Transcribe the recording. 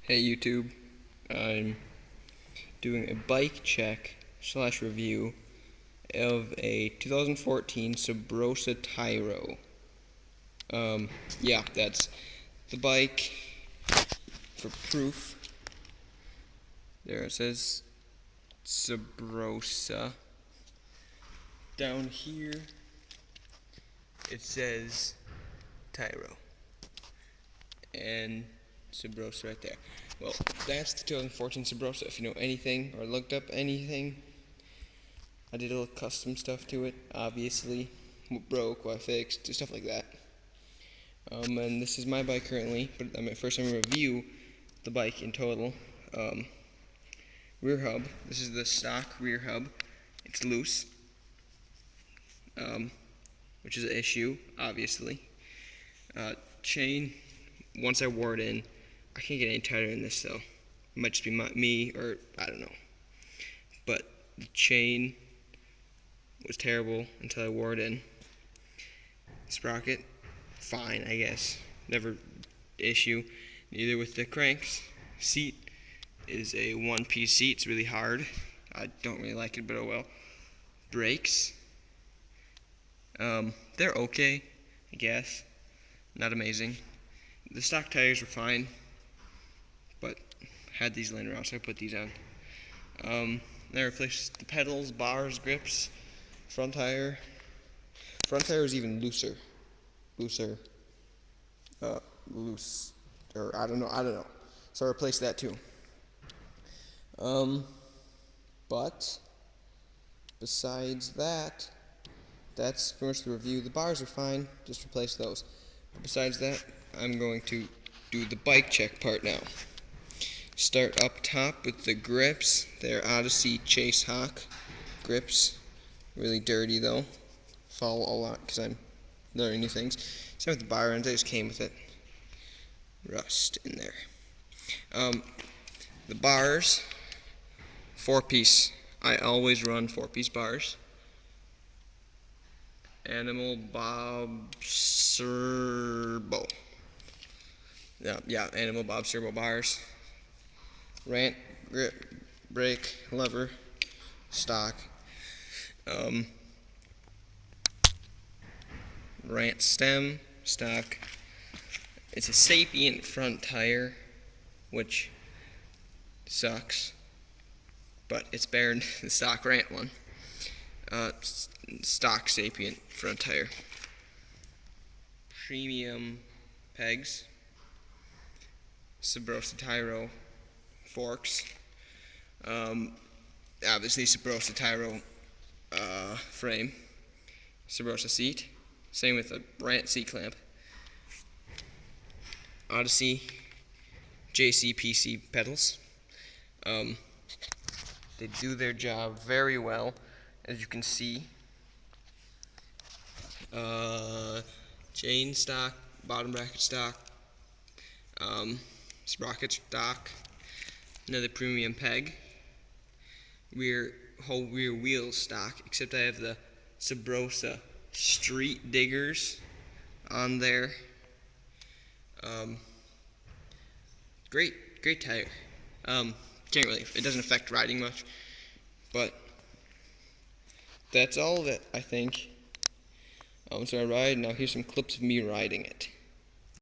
Hey YouTube, I'm doing a bike check / review of a 2014 Subrosa Tiro. Yeah, that's the bike. For proof, there it says Subrosa. Down here it says Tiro, and Subrosa right there. Well, that's the 2014 Subrosa. If you know anything or looked up anything, I did a little custom stuff to it, obviously. What broke, what I fixed, stuff like that. And this is my bike currently, but I'm first time to review the bike in total. Rear hub. This is the stock rear hub. It's loose, which is an issue, obviously. Chain. Once I wore it in, I can't get any tighter than this though. It might just be me, or I don't know. But the chain was terrible until I wore it in. Sprocket, fine, I guess. Never issue. Neither with the cranks. Seat is a one-piece seat. It's really hard. I don't really like it, but oh well. Brakes. They're okay, I guess. Not amazing. The stock tires were fine, but had these laying around, so I put these on. I replaced the pedals, bars, grips. Front tire is even looser. Loose, or I don't know. So I replaced that too. But besides that, that's pretty much the review. The bars are fine, just replace those. But besides that, I'm going to do the bike check part now. Start up top with the grips. They're Odyssey JC grips. Really dirty though. Fall a lot because I'm learning new things. Same with the bar ends, I just came with it. Rust in there. The bars, 4-piece. I always run 4-piece bars. Animal Bob Serpo. Yeah, Animal Bob Serpo bars. Rant, grip, brake, lever, stock. Rant stem, stock. It's a Sapient front tire, which sucks, but it's better than the stock Rant one. Stock Sapient front tire. Premium pegs. Subrosa Tiro forks. Obviously Subrosa Tiro frame. Subrosa seat. Same with the Rant seat clamp. Odyssey JC PC pedals. They do their job very well, as you can see. Chain stock, bottom bracket stock, sprocket stock, another premium peg, whole rear wheel stock, except I have the Subrosa street diggers on there. Great tire. It doesn't affect riding much, but that's all of it, I think. So I ride, now here's some clips of me riding it.